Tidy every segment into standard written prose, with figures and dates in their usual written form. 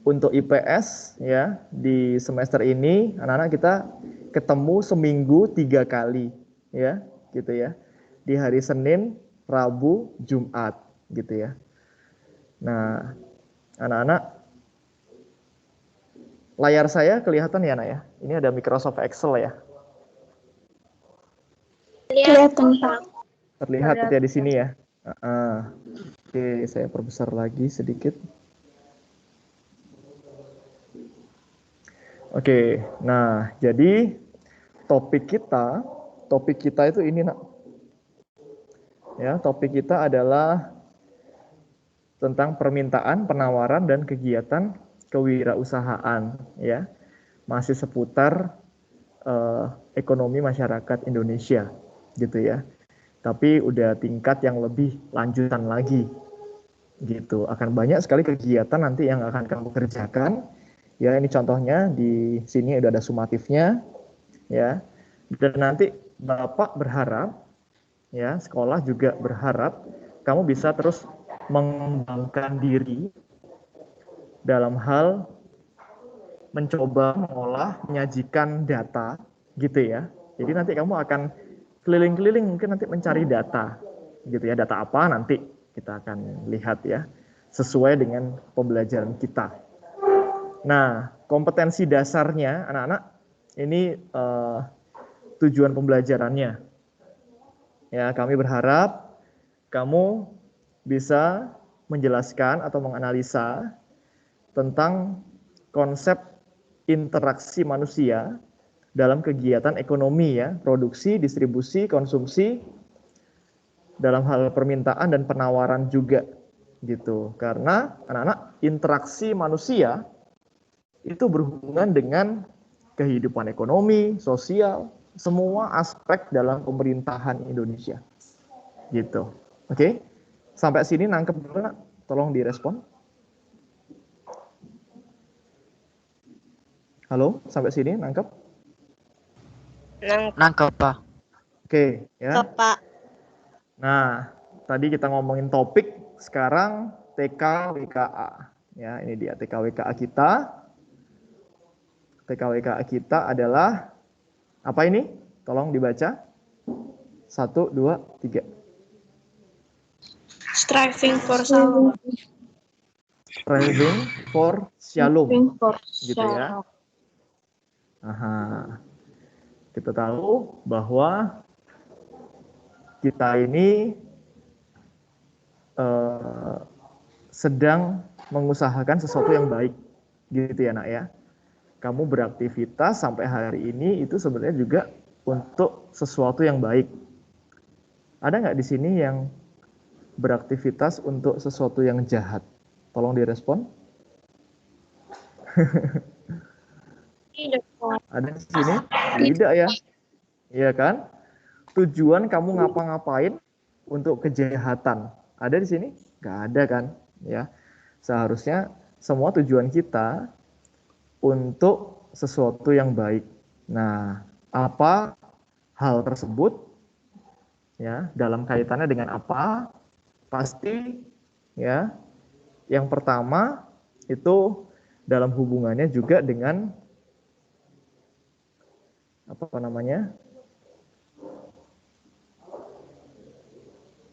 untuk IPS ya di semester ini anak-anak kita ketemu seminggu 3 kali ya gitu ya, di hari Senin, Rabu, Jumat gitu ya. Nah anak-anak, layar saya kelihatan ya anak ya, ini ada Microsoft Excel ya, Kelihatan, Pak. terlihat ya di sini ya. Oke, saya perbesar lagi sedikit. Oke, nah jadi topik kita itu ini nak. Ya, topik kita adalah tentang permintaan, penawaran dan kegiatan kewirausahaan ya. Masih seputar ekonomi masyarakat Indonesia gitu ya. Tapi udah tingkat yang lebih lanjutan lagi gitu. Akan banyak sekali kegiatan nanti yang akan kamu kerjakan. Ya, ini contohnya di sini udah ada sumatifnya ya. Dan nanti Bapak berharap ya, sekolah juga berharap kamu bisa terus mengembangkan diri dalam hal mencoba mengolah, menyajikan data gitu ya. Jadi nanti kamu akan keliling-keliling mungkin nanti mencari data gitu ya. Data apa nanti kita akan lihat ya, sesuai dengan pembelajaran kita. Nah, kompetensi dasarnya anak-anak ini tujuan pembelajarannya. Ya, kami berharap kamu bisa menjelaskan atau menganalisa tentang konsep interaksi manusia dalam kegiatan ekonomi ya, produksi, distribusi, konsumsi, dalam hal permintaan dan penawaran juga gitu. Karena anak-anak, interaksi manusia itu berhubungan dengan kehidupan ekonomi, sosial, semua aspek dalam pemerintahan Indonesia. Gitu. Oke? Sampai sini nangkep dulu nak? Tolong direspon. Halo, sampai sini nangkep? Nangkep, Pak. Oke, ya. Nangkep, Pak. Nah, tadi kita ngomongin topik, sekarang TKWKA. Ya, ini dia TKWKA kita. TKWKA kita adalah apa ini? Tolong dibaca. 1, 2, 3. Striving for shalom. Striving for shalom. Gitu ya. Aha. Kita tahu bahwa kita ini sedang mengusahakan sesuatu yang baik, gitu ya nak ya. Kamu beraktivitas sampai hari ini itu sebenarnya juga untuk sesuatu yang baik. Ada nggak di sini yang beraktivitas untuk sesuatu yang jahat? Tolong direspon. Ada di sini? Tidak ya? Iya kan? Tujuan kamu ngapa-ngapain untuk kejahatan? Ada di sini? Nggak ada kan? Ya, seharusnya semua tujuan kita untuk sesuatu yang baik. Nah, apa hal tersebut? Ya, dalam kaitannya dengan apa? Pasti ya. Yang pertama itu dalam hubungannya juga dengan apa namanya?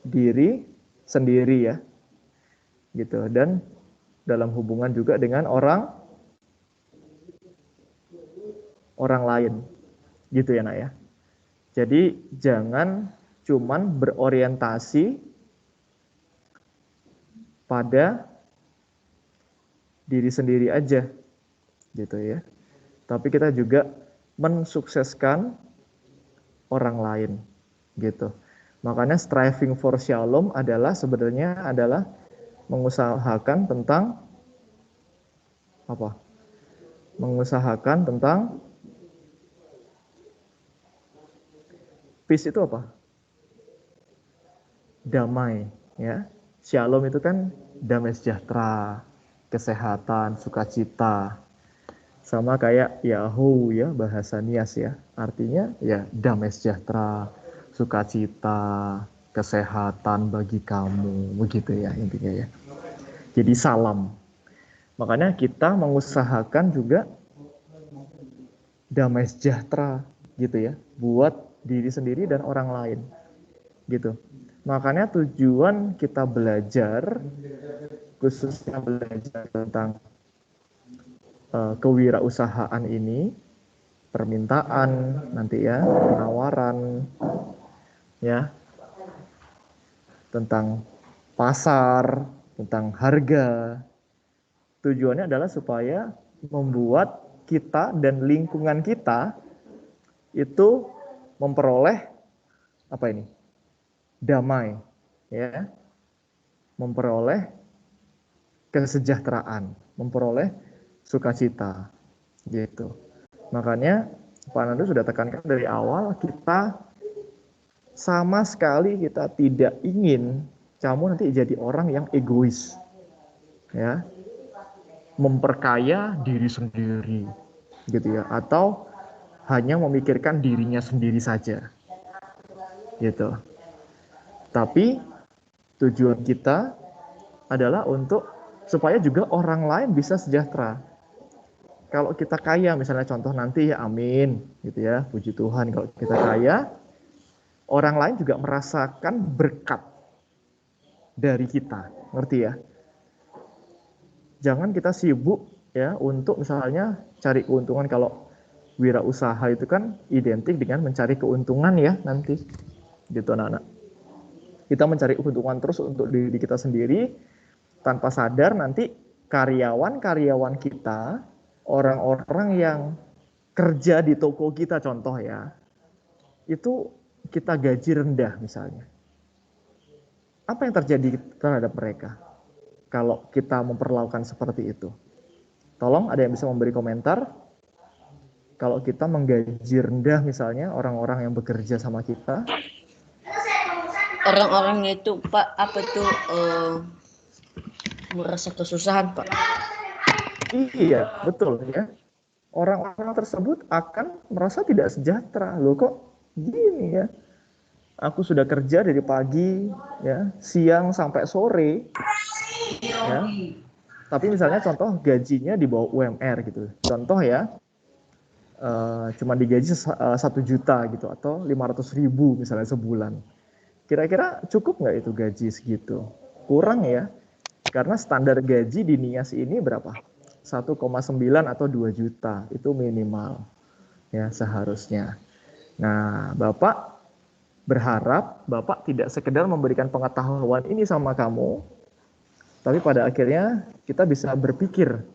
Diri sendiri ya. Gitu, dan dalam hubungan juga dengan orang lain. Gitu ya, nak ya. Jadi jangan cuman berorientasi pada diri sendiri aja gitu ya. Tapi kita juga mensukseskan orang lain gitu. Makanya striving for shalom adalah sebenarnya adalah mengusahakan tentang apa? Mengusahakan tentang peace itu apa? Damai ya. Shalom itu kan damai sejahtera, kesehatan, sukacita. Sama kayak Yahoo ya, bahasa Nias ya. Artinya ya damai sejahtera, sukacita, kesehatan bagi kamu, begitu ya intinya ya. Jadi salam. Makanya kita mengusahakan juga damai sejahtera gitu ya, buat diri sendiri dan orang lain gitu. Makanya tujuan kita belajar, khususnya belajar tentang kewirausahaan ini, permintaan nanti ya, penawaran ya, tentang pasar, tentang harga. Tujuannya adalah supaya membuat kita dan lingkungan kita itu memperoleh apa ini? Damai, ya, memperoleh kesejahteraan, memperoleh sukacita, gitu. Makanya Pak Nandu sudah tekankan dari awal, kita sama sekali kita tidak ingin kamu nanti jadi orang yang egois, ya, memperkaya diri sendiri, gitu ya, atau hanya memikirkan dirinya sendiri saja, gitu. Tapi tujuan kita adalah untuk supaya juga orang lain bisa sejahtera. Kalau kita kaya, misalnya contoh nanti ya, amin, gitu ya, puji Tuhan, kalau kita kaya, orang lain juga merasakan berkat dari kita, ngerti ya? Jangan kita sibuk ya untuk misalnya cari keuntungan. Kalau wirausaha itu kan identik dengan mencari keuntungan ya nanti, gitu anak-anak. Kita mencari keuntungan terus untuk diri kita sendiri, tanpa sadar nanti karyawan-karyawan kita, orang-orang yang kerja di toko kita contoh ya, itu kita gaji rendah misalnya. Apa yang terjadi terhadap mereka kalau kita memperlakukan seperti itu? Tolong ada yang bisa memberi komentar. Kalau kita menggaji rendah misalnya orang-orang yang bekerja sama kita. Orang-orang itu Pak, apa tuh merasa kesusahan Pak? Iya, betul ya. Orang-orang tersebut akan merasa tidak sejahtera. Loh kok gini ya? Aku sudah kerja dari pagi, ya, siang sampai sore, ya. Tapi misalnya contoh gajinya di bawah UMR gitu. Contoh ya, cuma digaji 1 juta gitu atau 500.000 misalnya sebulan. Kira-kira cukup nggak itu gaji segitu? Kurang ya, karena standar gaji di NIAS ini berapa? 1,9 atau 2 juta itu minimal ya seharusnya. Nah, Bapak berharap Bapak tidak sekedar memberikan pengetahuan ini sama kamu, tapi pada akhirnya kita bisa berpikir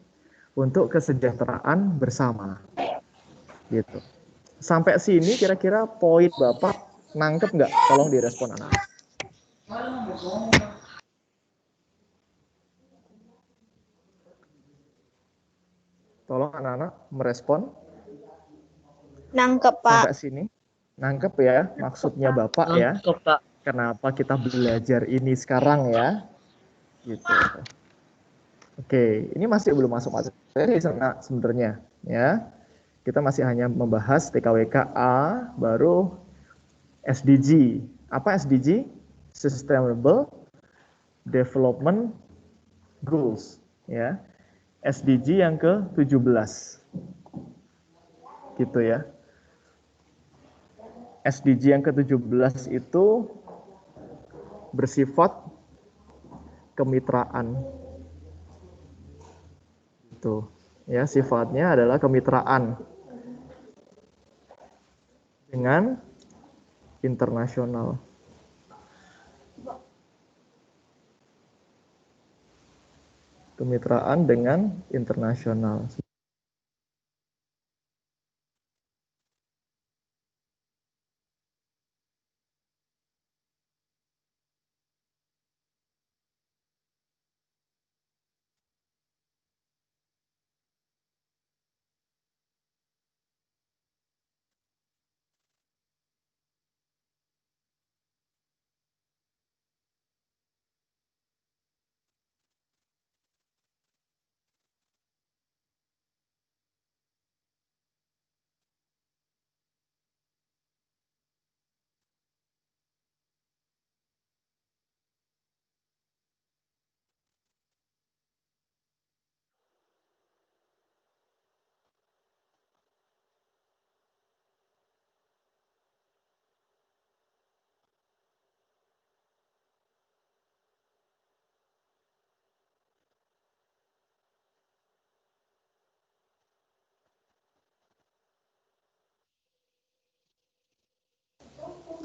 untuk kesejahteraan bersama. Gitu. Sampai sini kira-kira poin Bapak nangkep nggak? Tolong direspon anak. Tolong anak-anak merespon. Nangkep, Pak. Sampai sini. Nangkep ya maksudnya Bapak ya. Nangkep Pak. Kenapa kita belajar ini sekarang ya. Gitu. Oke, ini masih belum masuk materi sebenarnya ya. Kita masih hanya membahas TKWK A, baru SDG. Apa SDG? Sustainable Development Goals ya. SDG yang ke-17. Gitu ya. SDG yang ke-17 itu bersifat kemitraan. Itu ya, sifatnya adalah kemitraan dengan internasional. Kemitraan dengan internasional.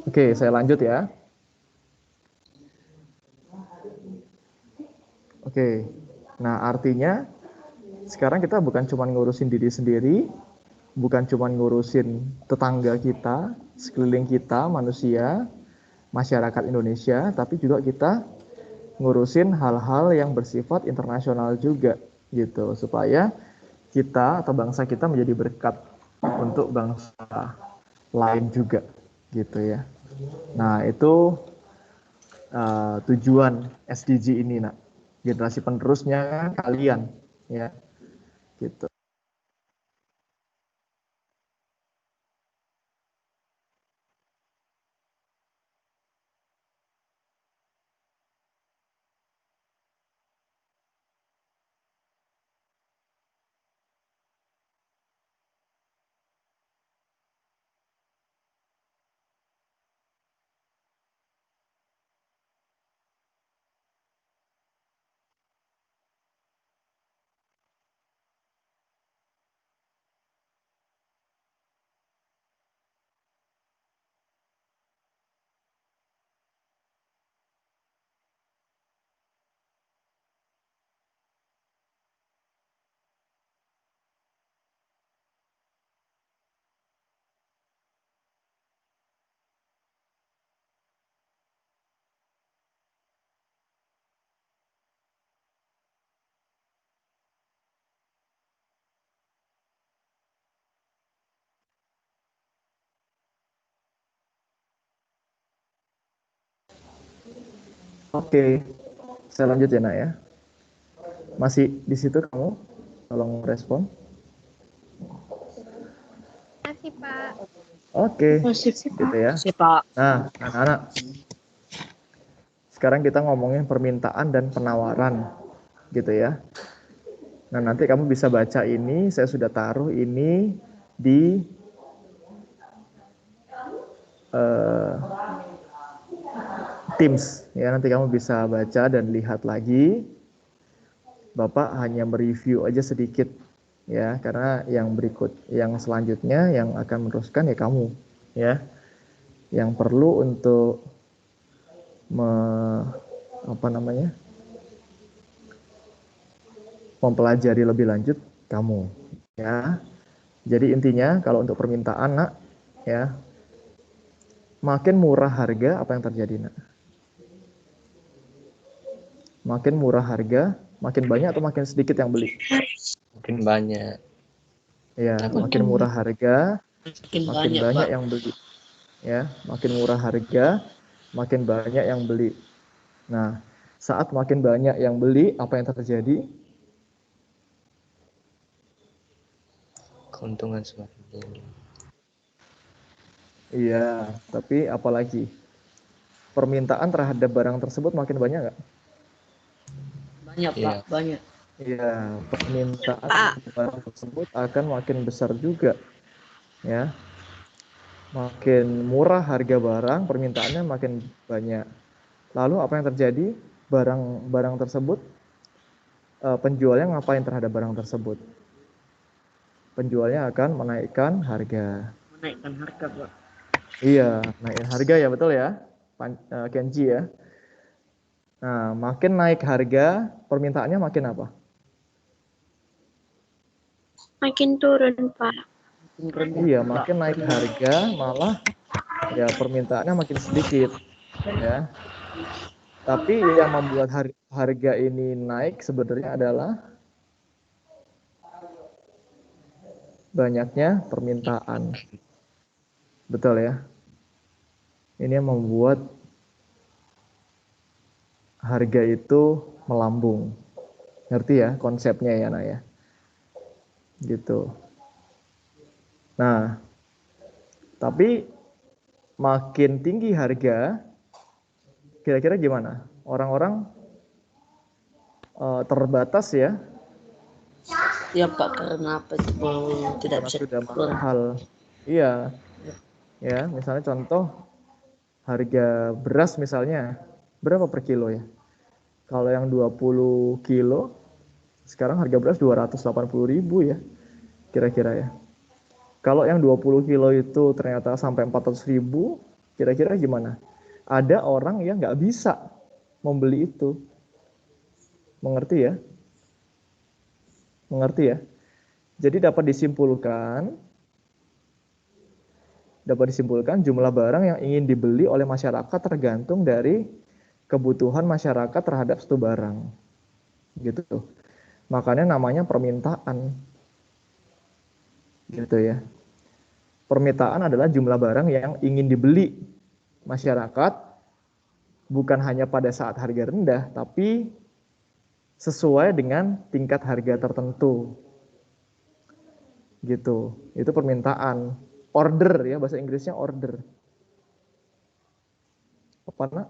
Oke, saya lanjut ya. Oke, nah artinya sekarang kita bukan cuma ngurusin diri sendiri, bukan cuma ngurusin tetangga kita, sekeliling kita, manusia, masyarakat Indonesia, tapi juga kita ngurusin hal-hal yang bersifat internasional juga, gitu, supaya kita atau bangsa kita menjadi berkat untuk bangsa lain juga, gitu ya. Nah, itu tujuan SDG ini, nak. Generasi penerusnya kalian, ya, gitu. Oke, saya lanjut ya, nak ya. Masih di situ kamu? Tolong respon. Masih, Pak. Oke, Masih, gitu ya. Pak. Nah, anak-anak, sekarang kita ngomongin permintaan dan penawaran, gitu ya. Nah, nanti kamu bisa baca ini, saya sudah taruh ini di Teams, ya. Nanti kamu bisa baca dan lihat lagi. Bapak hanya mereview aja sedikit, ya, karena yang selanjutnya yang akan meneruskan ya kamu, ya, yang perlu untuk mempelajari lebih lanjut kamu, ya. Jadi intinya kalau untuk permintaan, nak, ya, makin murah harga apa yang terjadi, nak? Makin murah harga, makin banyak atau makin sedikit yang beli? Makin banyak. Ya, makin murah harga, makin banyak Pak. yang beli. Ya, makin murah harga, makin banyak yang beli. Nah, saat makin banyak yang beli, apa yang terjadi? Keuntungan semakin tinggi. Iya, tapi apalagi? Permintaan terhadap barang tersebut makin banyak nggak? Banyak, Iya. Pak. Banyak. Iya, permintaan terhadap barang tersebut akan makin besar juga. Ya, makin murah harga barang, permintaannya makin banyak. Lalu apa yang terjadi? Barang-barang tersebut, penjualnya ngapain terhadap barang tersebut? Penjualnya akan menaikkan harga. Menaikkan harga, Pak. Iya, naikin harga ya, betul ya, Kenji ya. Nah, makin naik harga, permintaannya makin apa? Makin turun, Pak. Iya, makin naik harga, malah ya permintaannya makin sedikit, ya. Tapi yang membuat harga ini naik sebenarnya adalah banyaknya permintaan. Betul ya? Ini yang membuat harga itu melambung. Ngerti ya konsepnya ya, Nak ya? Gitu. Nah, tapi makin tinggi harga, kira-kira gimana? Orang-orang terbatas ya, Ya, Pak. Karena apa itu tidak karena bisa sudah dikurang. mahal. Iya, ya. Misalnya contoh harga beras misalnya, berapa per kilo ya? Kalau yang 20 kilo, sekarang harga beras 280.000 ya, kira-kira ya. Kalau yang 20 kilo itu ternyata sampai 400.000, Kira-kira gimana? Ada orang yang nggak bisa membeli itu. Mengerti ya? Mengerti ya? Jadi dapat disimpulkan jumlah barang yang ingin dibeli oleh masyarakat tergantung dari kebutuhan masyarakat terhadap suatu barang. Gitu. Makanya namanya permintaan. Gitu ya. Permintaan adalah jumlah barang yang ingin dibeli masyarakat bukan hanya pada saat harga rendah, tapi sesuai dengan tingkat harga tertentu. Gitu. Itu permintaan. Order ya, bahasa Inggrisnya order. Apa nak?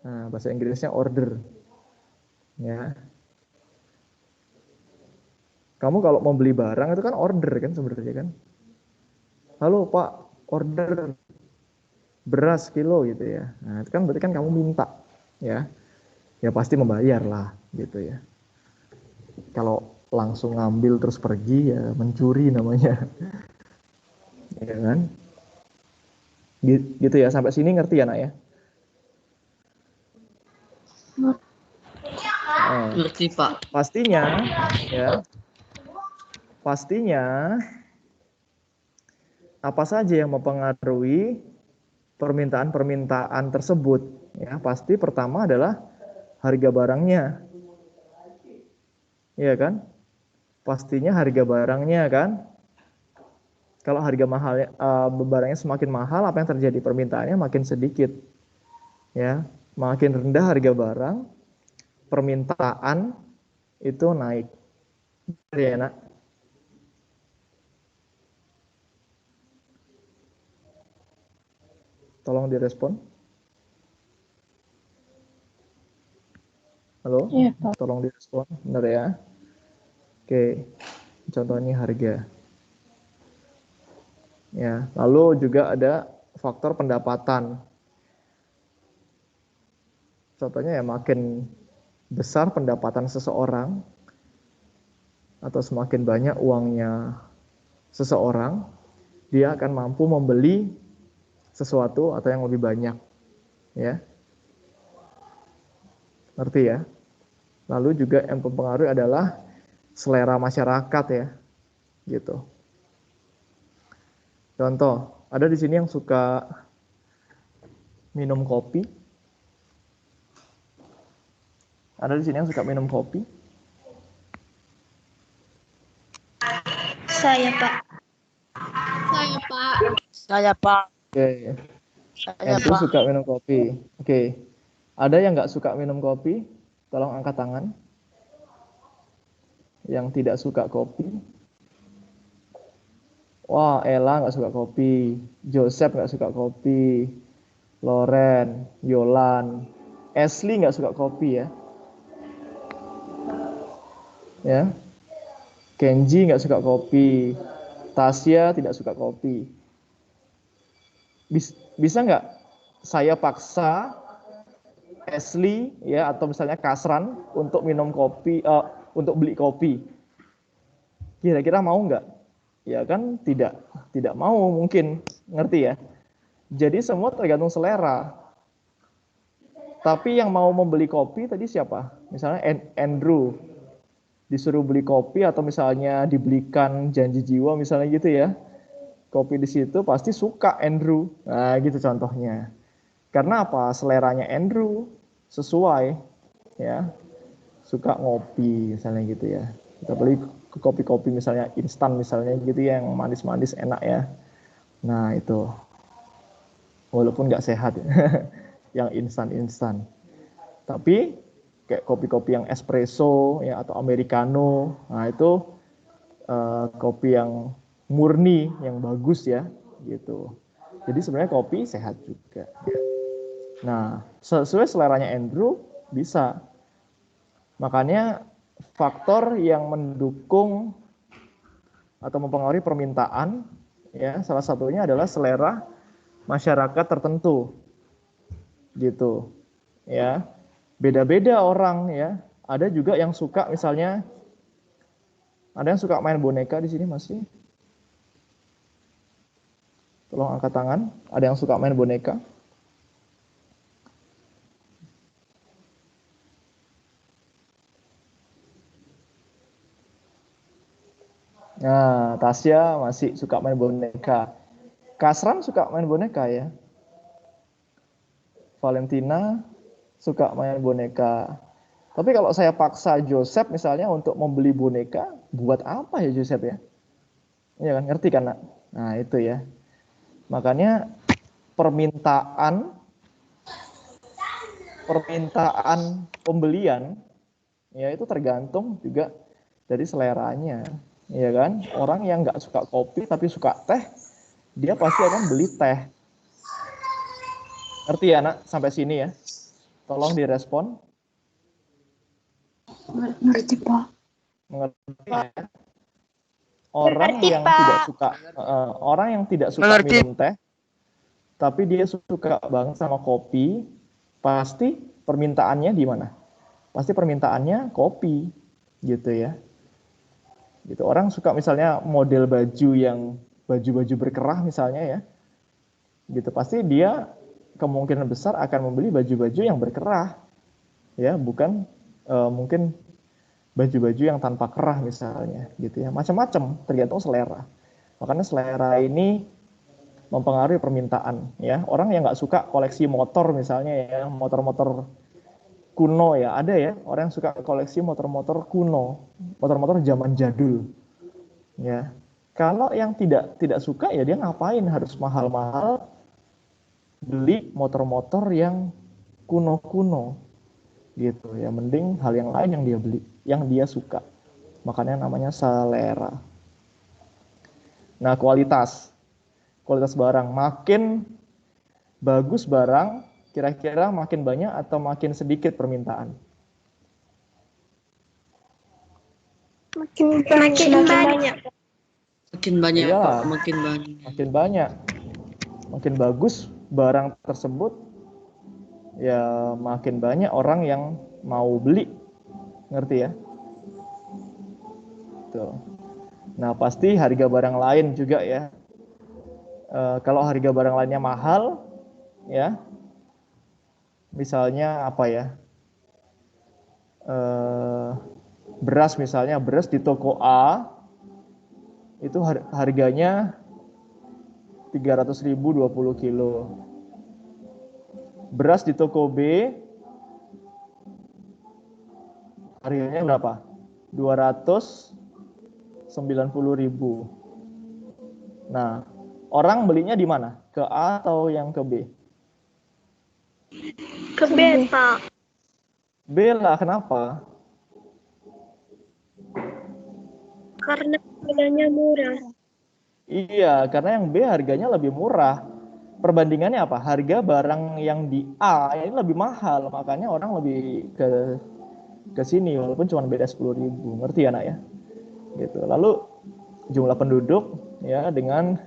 Nah, bahasa Inggrisnya order. Ya. Kamu kalau mau beli barang itu kan order kan sebenarnya kan. Halo Pak, order beras kilo gitu ya. Nah, itu kan berarti kan kamu minta ya. Ya pasti membayar lah gitu ya. Kalau langsung ngambil terus pergi ya mencuri namanya. Ya kan? Gitu ya, sampai sini ngerti ya nak ya? Ngerti, Pak. Pastinya ya. Pastinya apa saja yang mempengaruhi permintaan-permintaan tersebut ya. Pasti pertama adalah harga barangnya. Iya kan? Pastinya harga barangnya kan. Kalau harga mahal barangnya semakin mahal, apa yang terjadi? Permintaannya makin sedikit. Ya, makin rendah harga barang, permintaan itu naik. Ya, nak. Tolong direspon. Halo? Iya, Pak. Tolong direspon. Benar ya? Oke. Contohnya harga. Ya, lalu juga ada faktor pendapatan. Contohnya ya makin besar pendapatan seseorang atau semakin banyak uangnya seseorang, dia akan mampu membeli sesuatu atau yang lebih banyak. Ya. Ngerti ya? Lalu juga yang mempengaruhi adalah selera masyarakat ya. Gitu. Contoh, ada di sini yang suka minum kopi. Ada di sini yang suka minum kopi. Saya, Pak. Saya, Pak. Saya, Pak. Oke. Saya, Andrew Pak. suka minum kopi. Oke. Ada yang nggak suka minum kopi? Tolong angkat tangan. Yang tidak suka kopi. Wah, Ella nggak suka kopi. Joseph nggak suka kopi. Loren, Yolan, Ashley nggak suka kopi ya. Ya. Kenji nggak suka kopi. Tasya tidak suka kopi. Bisa nggak saya paksa Ashley ya atau misalnya Kasran untuk minum kopi, untuk beli kopi? Kira-kira mau nggak? Ya kan tidak mau mungkin, ngerti ya? Jadi semua tergantung selera. Tapi yang mau membeli kopi tadi siapa? Misalnya Andrew disuruh beli kopi atau misalnya dibelikan janji jiwa misalnya gitu ya. Kopi di situ pasti suka Andrew. Nah, gitu contohnya. Karena apa? Seleranya Andrew sesuai ya. Suka ngopi misalnya gitu ya. Kita beli kopi-kopi misalnya instan misalnya gitu ya, yang manis-manis enak ya. Nah, itu. Walaupun nggak sehat ya. Yang instan-instan. Tapi kayak kopi-kopi yang espresso ya atau americano. Nah, itu kopi yang murni, yang bagus ya, gitu. Jadi sebenarnya kopi sehat juga. Nah, sesuai seleranya Andrew bisa. Makanya faktor yang mendukung atau mempengaruhi permintaan, ya salah satunya adalah selera masyarakat tertentu, gitu. Ya, beda-beda orang ya. Ada juga yang suka misalnya, ada yang suka main boneka di sini masih. Tolong angkat tangan. Ada yang suka main boneka? Nah, Tasya masih suka main boneka. Kasran suka main boneka ya? Valentina suka main boneka. Tapi kalau saya paksa Joseph misalnya untuk membeli boneka, buat apa ya Joseph ya? Iya kan, ngerti kan, Nak? Nah, itu ya. Makanya permintaan pembelian ya itu tergantung juga dari seleranya, ya kan? Orang yang nggak suka kopi tapi suka teh, dia pasti akan beli teh. Ngerti ya, Nak? Sampai sini ya. Tolong direspon. Ngerti, Pak. Mengerti ya? Orang yang tidak suka orang yang tidak suka Mengerti. minum teh, tapi dia suka banget sama kopi, pasti permintaannya di mana? Pasti permintaannya kopi, gitu ya. Gitu. Orang suka misalnya model baju yang baju-baju berkerah misalnya ya, gitu. Pasti dia kemungkinan besar akan membeli baju-baju yang berkerah, ya, bukan mungkin baju-baju yang tanpa kerah misalnya, gitu ya. Macam-macam, tergantung selera. Makanya selera ini mempengaruhi permintaan, ya. Orang yang nggak suka koleksi motor misalnya ya, motor-motor kuno ya, ada ya orang yang suka koleksi motor-motor kuno, motor-motor zaman jadul, ya. Kalau yang tidak suka ya dia ngapain harus mahal-mahal beli motor-motor yang kuno-kuno, gitu ya. Mending hal yang lain yang dia beli, yang dia suka. Makanya namanya selera. Nah, kualitas barang, makin bagus barang, kira-kira makin banyak atau makin sedikit permintaan? Makin banyak. Makin banyak, Iya. Pak. Makin banyak. Makin banyak, makin bagus barang tersebut, ya makin banyak orang yang mau beli. Ngerti ya? Tuh. Nah, pasti harga barang lain juga ya. Kalau harga barang lainnya mahal, ya, misalnya apa ya? Beras misalnya, beras di toko A itu harganya 300.000 20 kilo. Beras di toko B harganya berapa? 290.000. Nah, orang belinya di mana? Ke A atau yang ke B? Ke B, Pak. B lah, kenapa? Karena harganya murah. Iya, karena yang B harganya lebih murah. Perbandingannya apa? Harga barang yang di A ini lebih mahal, makanya orang lebih ke sini walaupun cuma beda 10.000. Ngerti ya, Nak ya? Gitu. Lalu jumlah penduduk ya dengan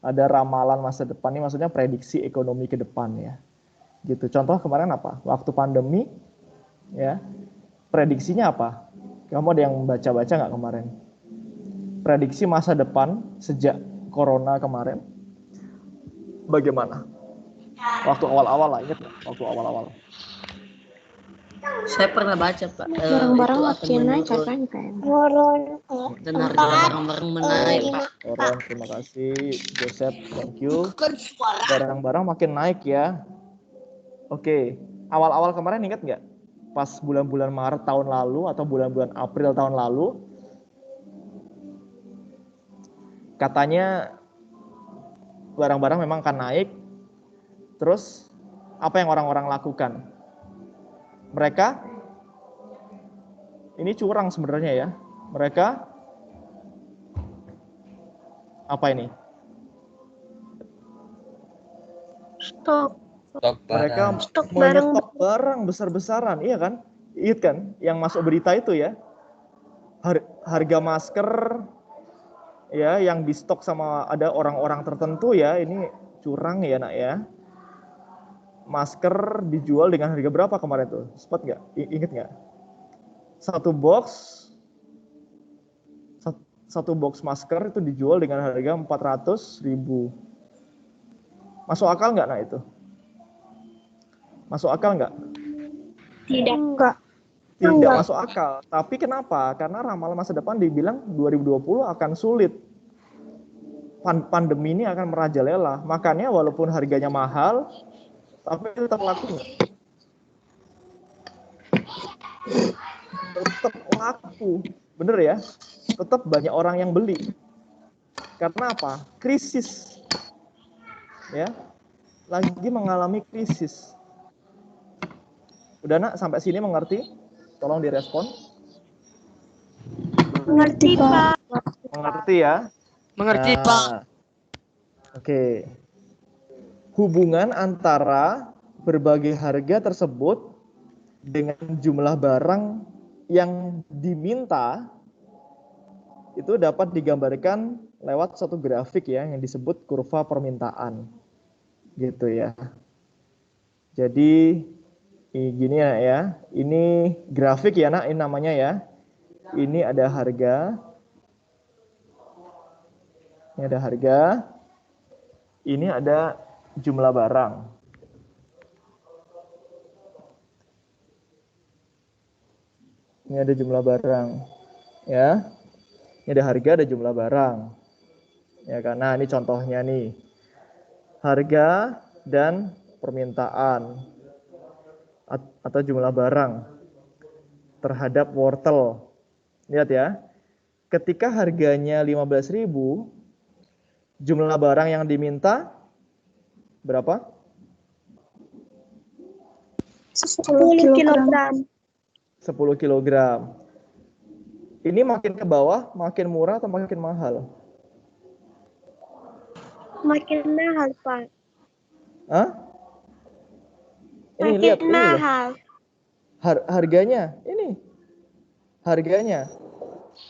ada ramalan masa depan ini, maksudnya prediksi ekonomi ke depan ya. Gitu. Contoh kemarin apa? Waktu pandemi ya. Prediksinya apa? Kamu ada yang baca-baca nggak kemarin? Prediksi masa depan sejak corona kemarin bagaimana? Waktu awal-awal lah, ingat nggak? Waktu awal-awal. Saya pernah baca, Pak. Barang-barang itu akan makin naik menurun. kan? Dan harga barang-barang menaik, Pak. Orang, terima kasih. Joseph, thank you. Barang-barang makin naik ya. Oke, awal-awal kemarin ingat nggak? Pas bulan-bulan Maret tahun lalu atau bulan-bulan April tahun lalu, katanya barang-barang memang akan naik. Terus apa yang orang-orang lakukan? Mereka ini curang sebenarnya ya. Mereka apa ini? Stok Mereka menyetok barang besar-besaran, iya kan? Ingat kan yang masuk berita itu ya? Harga masker ya yang di stok sama ada orang-orang tertentu ya, ini curang ya, Nak ya. Masker dijual dengan harga berapa kemarin tuh? Sempat nggak? Ingat nggak? Satu box masker itu dijual dengan harga 400.000. Masuk akal nggak nak itu? Masuk akal nggak? Tidak. Enggak. Tidak Enggak. masuk akal. Tapi kenapa? Karena ramalan masa depan dibilang 2020 akan sulit. Pandemi ini akan merajalela. Makanya walaupun harganya mahal, tapi tetap laku nggak? Tetap laku. Bener ya? Tetap banyak orang yang beli. Karena apa? Krisis. Ya. Lagi mengalami krisis. Udah nak, sampai sini mengerti? Tolong direspon. Mengerti, Pak. Mengerti ya? Mengerti, Nah, Pak. Oke. Hubungan antara berbagai harga tersebut dengan jumlah barang yang diminta itu dapat digambarkan lewat satu grafik ya yang disebut kurva permintaan. Gitu ya. Jadi gini ya. Ini grafik ya nak, ini namanya ya. Ini ada harga. Ini ada harga. Ini ada jumlah barang. Ini ada jumlah barang. Ya. Ini ada harga, ada jumlah barang. Ya, karena ini contohnya nih. Harga dan permintaan atau jumlah barang terhadap wortel. Lihat ya. Ketika harganya 15.000, jumlah barang yang diminta berapa? 10 kilogram. 10 kilogram. Ini makin ke bawah, makin murah atau makin mahal? Makin mahal, Pak. Hah? Ini Makin lihat, ini loh. mahal. Harganya, ini. Harganya.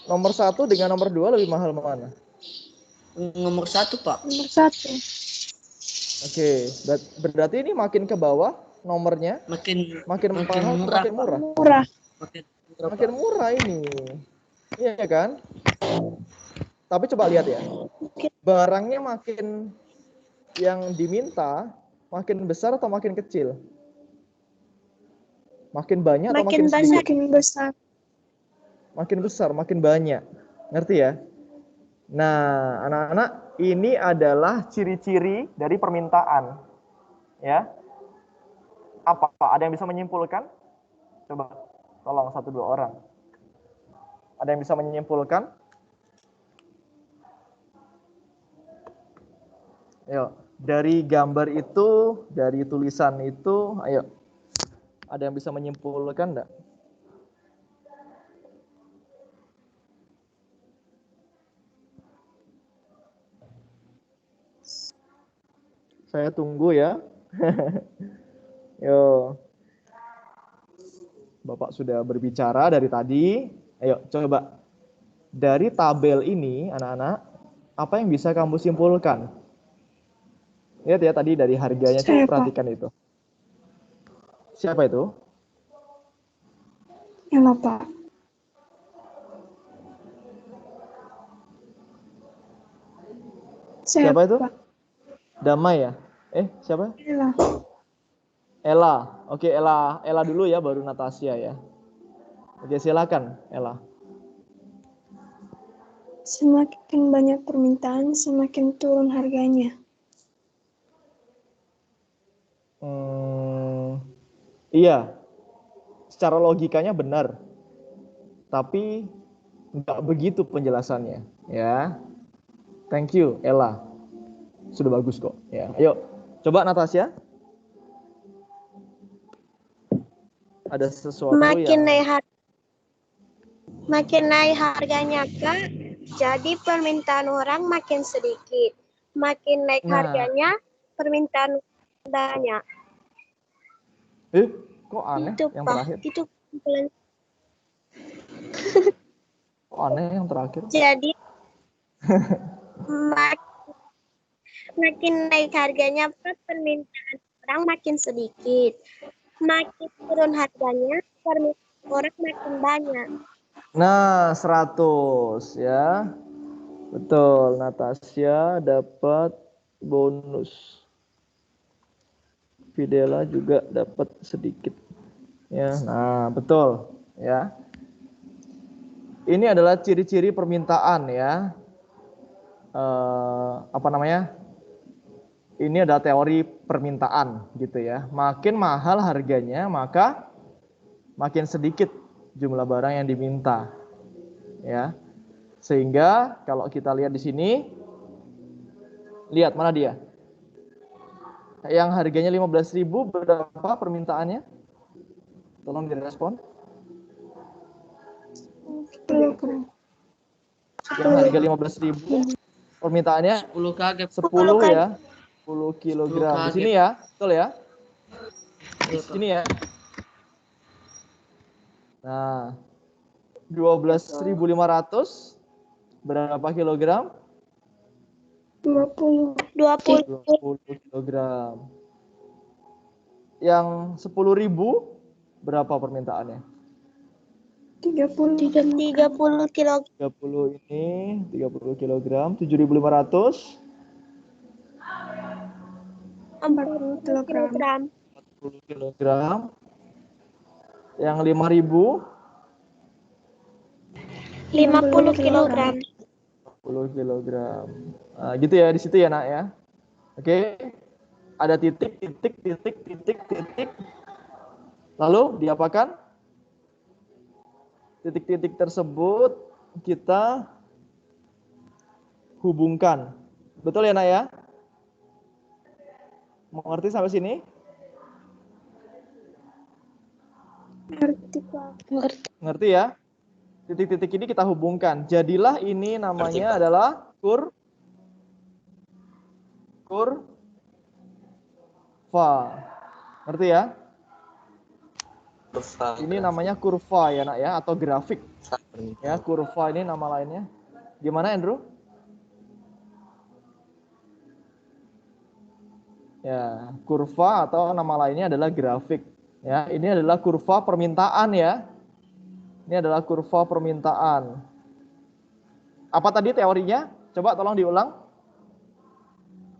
Nomor 1 dengan nomor 2 lebih mahal mana? Nomor 1, Pak. Nomor 1. Oke, berarti ini makin ke bawah nomornya, Makin mahal, murah, makin Pak. murah. Murah. Makin murah ini. Iya kan? Tapi coba lihat ya. Barangnya makin yang diminta makin besar atau makin kecil? Makin banyak atau makin Makin sedikit? banyak. Makin besar. Makin besar, makin banyak. Ngerti ya? Nah, anak-anak, ini adalah ciri-ciri dari permintaan. Ya. Apa? Ada yang bisa menyimpulkan? Coba, tolong 1-2 orang. Ada yang bisa menyimpulkan? Ayo, dari gambar itu, dari tulisan itu, ayo. Ada yang bisa menyimpulkan enggak? Saya tunggu ya. Yo. Bapak sudah berbicara dari tadi. Ayo, coba. Dari tabel ini, anak-anak, apa yang bisa kamu simpulkan? Lihat ya, tadi dari harganya, coba Siapa? perhatikan itu. Siapa itu? Ella, Pak. Siapa itu? Pak. Damai ya? Siapa? Ella. Ella. Oke, Ella. Ella dulu ya, baru Natasha ya. Oke, silakan, Ella. Semakin banyak permintaan, semakin turun harganya. Iya, secara logikanya benar. Tapi nggak begitu penjelasannya. Ya, thank you, Ella. Sudah bagus kok. Ya, ayo, coba Natasha. Ada sesuatu Makin yang naik harganya, Kak. Jadi permintaan orang makin sedikit. Makin naik harganya, permintaan banyak. Kok aneh Itu, yang Pak. terakhir? Itu kesimpulan. Kok aneh yang terakhir? Jadi makin naik harganya, Pak, permintaan orang makin sedikit. Makin turun harganya, permintaan orang makin banyak. Nah, 100 ya. Betul, Natasha dapat bonus. Videla juga dapat sedikit. Ya, nah betul ya. Ini adalah ciri-ciri permintaan ya. Apa namanya? Ini adalah teori permintaan gitu ya. Makin mahal harganya, maka makin sedikit jumlah barang yang diminta. Ya. Sehingga kalau kita lihat di sini, lihat mana dia? Yang harganya 15.000 berapa permintaannya? Tolong direspon. 10 gram. Yang harga 15.000 permintaannya 10 kaget. 10 ya. 10 kilogram. Di sini ya, betul ya? Di sini ya. Nah, 12.500 berapa kilogram? 20. 20 kilogram. Yang 10.000 berapa permintaannya? 30. 30 kg. 30 ini 30 kilogram, 7.500 40 kilogram. 40 kilogram. Yang 5.000 50 kilogram. 10 kilogram. Nah, gitu ya di situ ya nak ya. Oke. Ada titik, titik, titik, titik, titik. Lalu diapakan? Titik-titik tersebut kita hubungkan. Betul ya nak ya? Mengerti sampai sini? Ngerti, Pak. Ngerti ya? Titik-titik ini kita hubungkan. Jadilah ini namanya adalah kurva. Ngerti ya? Kurva. Ini namanya kurva ya nak ya, atau grafik. Permintaan. Ya, kurva ini nama lainnya. Gimana Andrew? Ya, kurva atau nama lainnya adalah grafik. Ya, ini adalah kurva permintaan ya. Ini adalah kurva permintaan. Apa tadi teorinya? Coba tolong diulang.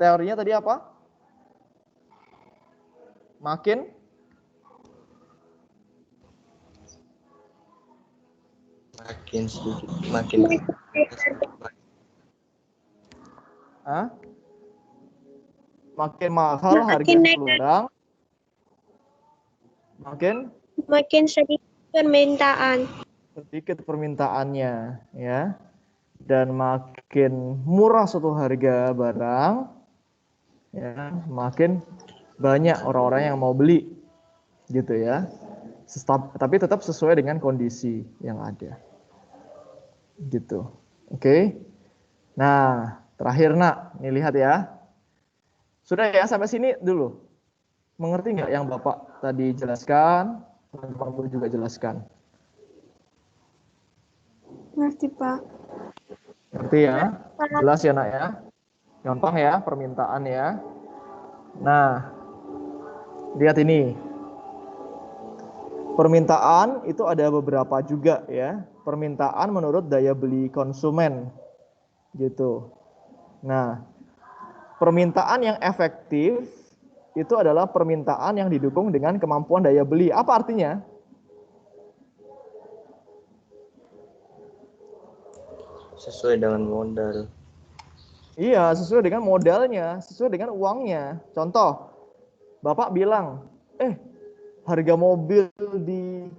Teorinya tadi apa? Makin sedikit, makin Hah? Makin mahal harga barang, Makin sedikit permintaan. sedikit permintaannya, ya. Dan makin murah suatu harga barang, ya, makin banyak orang-orang yang mau beli, gitu ya. Tapi tetap sesuai dengan kondisi yang ada, gitu. Oke. Nah, terakhir nak, nih lihat ya. Sudah ya sampai sini dulu. Mengerti nggak yang Bapak tadi jelaskan? Teman-teman guru juga jelaskan. Ngerti, Pak. Ngerti ya? Jelas ya nak ya? Gampang ya permintaan ya. Nah, lihat ini. Permintaan itu ada beberapa juga ya. Permintaan menurut daya beli konsumen. Gitu. Nah, permintaan yang efektif itu adalah permintaan yang didukung dengan kemampuan daya beli. Apa artinya? sesuai dengan modal. Iya, sesuai dengan modalnya, sesuai dengan uangnya. Contoh, Bapak bilang, harga mobil di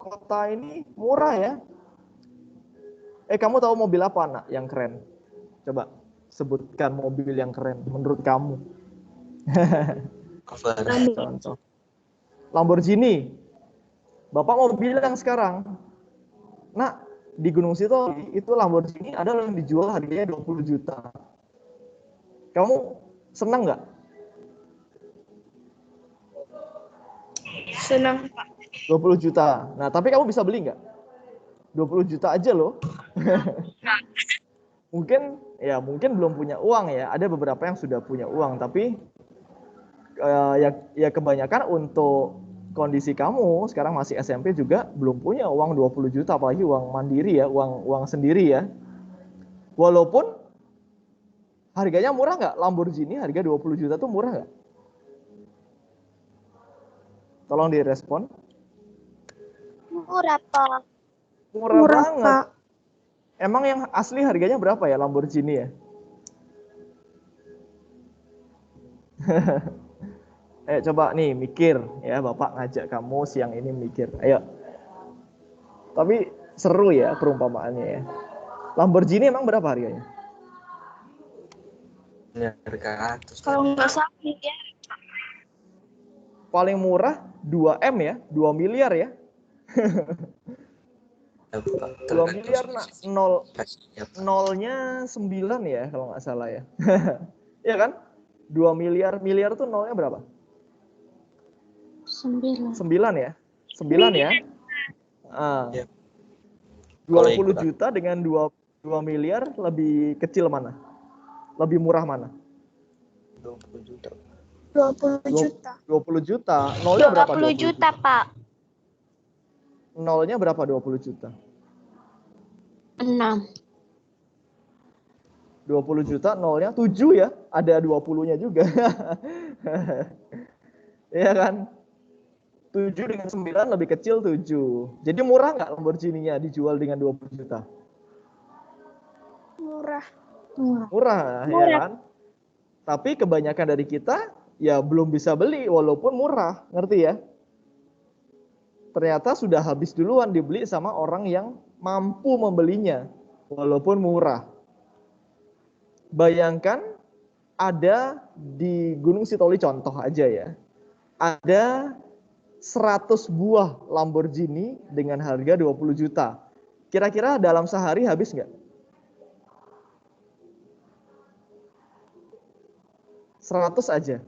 kota ini murah ya. Kamu tahu mobil apa nak yang keren? Coba sebutkan mobil yang keren menurut kamu. Contoh. Lamborghini. Bapak mau bilang sekarang, nak, di Gunung Sitoli itu Lamborghini ada yang dijual harganya 20 juta. Kamu senang nggak? Senang, Pak. 20 juta. Nah, tapi kamu bisa beli nggak? 20 juta aja loh. Mungkin belum punya uang ya. Ada beberapa yang sudah punya uang, tapi ya kebanyakan untuk kondisi kamu sekarang masih SMP juga belum punya uang 20 juta, apalagi uang mandiri ya, uang sendiri ya. Walaupun harganya murah nggak? Lamborghini harga 20 juta tuh murah nggak? Tolong direspon. Murah, Pak. Murah banget. Pak. Emang yang asli harganya berapa ya Lamborghini ya? Ayo coba nih mikir ya, Bapak ngajak kamu siang ini mikir. Ayo. Tapi seru ya perumpamaannya ya. Lamborghini emang berapa harganya? Miliar ke atas. Kalau nggak salah ya. Paling murah 2M ya, 2 miliar ya. 2 miliar nak, nolnya 9 ya kalau nggak salah ya. Iya kan? 2 miliar tuh nolnya berapa? 9. 9 ya? 9 ya? Ya. 20 juta dengan 2 miliar lebih kecil mana? Lebih murah mana? 20 juta. 20 juta. 20 juta. Nolnya berapa? 20 juta, Pak. Nolnya berapa 20 juta? 6. 20 juta, nolnya 7 ya. Ada 20-nya juga. Iya kan? 7 dengan 9 lebih kecil 7. Jadi murah nggak Lamborghini-nya dijual dengan 20 juta? Murah. Murah, ya kan? Tapi kebanyakan dari kita ya belum bisa beli walaupun murah, ngerti ya? Ternyata sudah habis duluan dibeli sama orang yang mampu membelinya walaupun murah. Bayangkan ada di Gunung Sitoli contoh aja ya. Ada 100 buah Lamborghini dengan harga 20 juta. Kira-kira dalam sehari habis nggak? 100 aja.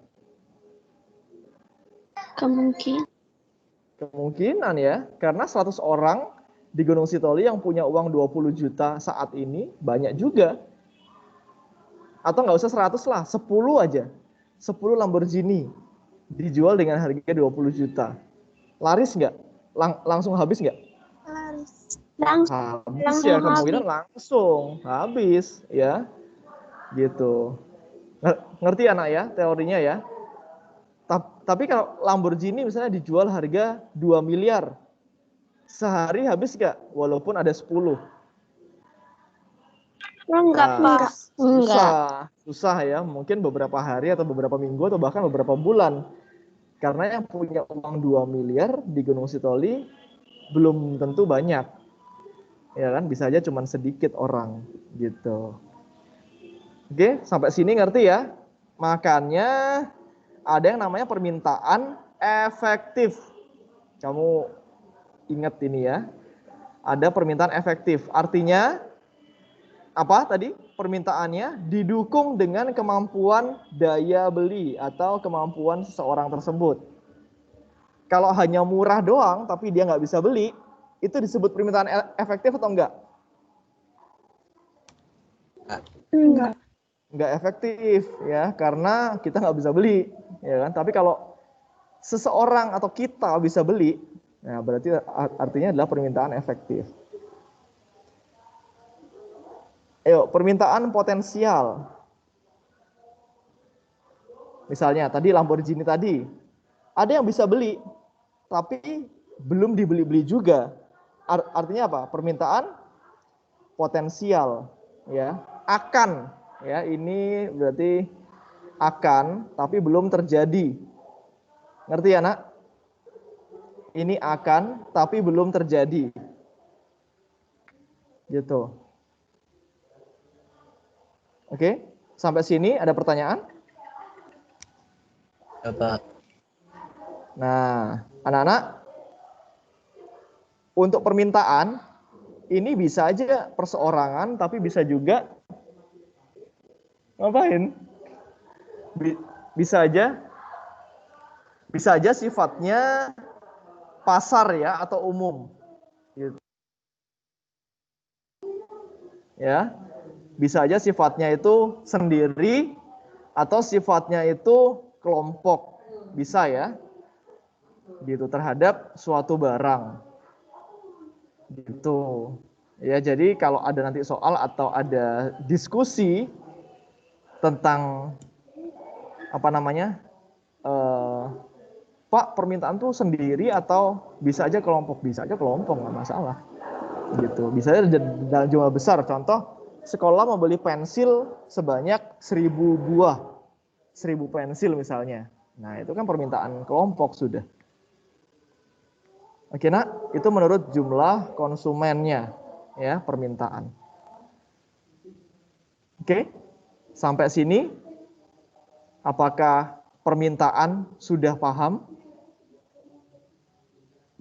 Kemungkinan ya, karena 100 orang di Gunung Sitoli yang punya uang 20 juta saat ini banyak juga. Atau nggak usah 100 lah, 10 aja. 10 Lamborghini dijual dengan harga 20 juta. Laris nggak? Langsung habis nggak? Laris. Habis ya, kemungkinan langsung habis ya. Gitu. Ngerti anak ya teorinya ya? Tapi kalau Lamborghini misalnya dijual harga 2 miliar. Sehari habis nggak? Walaupun ada 10. Enggak, Pak. Susah ya. Mungkin beberapa hari atau beberapa minggu atau bahkan beberapa bulan. Karena yang punya uang 2 miliar di Gunung Sitoli belum tentu banyak. Ya kan, bisa aja cuma sedikit orang gitu. Oke, sampai sini ngerti ya? Makanya ada yang namanya permintaan efektif. Kamu ingat ini ya. Ada permintaan efektif. Artinya apa tadi? Permintaannya didukung dengan kemampuan daya beli atau kemampuan seseorang tersebut. Kalau hanya murah doang tapi dia nggak bisa beli, itu disebut permintaan efektif atau enggak? Enggak. Nggak efektif ya, karena kita nggak bisa beli, ya kan? Tapi kalau seseorang atau kita bisa beli, nah berarti artinya adalah permintaan efektif. Ayo, permintaan potensial. Misalnya tadi Lamborghini tadi, ada yang bisa beli, tapi belum dibeli-beli juga. Artinya apa? Permintaan potensial, ya, akan, ya, ini berarti akan, tapi belum terjadi. Ngerti ya, nak? Ini akan, tapi belum terjadi. Gitu. Oke, sampai sini ada pertanyaan? Ya, Pak. Nah, anak-anak, untuk permintaan, ini bisa aja perseorangan, tapi bisa juga ngapain? Bisa aja sifatnya pasar ya, atau umum. Gitu. Ya, bisa aja sifatnya itu sendiri, atau sifatnya itu kelompok. Bisa ya. Gitu, terhadap suatu barang. Gitu. Ya, jadi kalau ada nanti soal atau ada diskusi tentang apa namanya? Pak, permintaan tuh sendiri atau bisa aja kelompok? Bisa aja kelompok, nggak masalah. Gitu. Bisa aja dalam jumlah besar. Contoh, sekolah mau beli pensil sebanyak 1000 buah. 1000 pensil misalnya. Nah, itu kan permintaan kelompok sudah. Oke, Nak, itu menurut jumlah konsumennya, ya, permintaan. Oke, sampai sini, apakah permintaan sudah paham?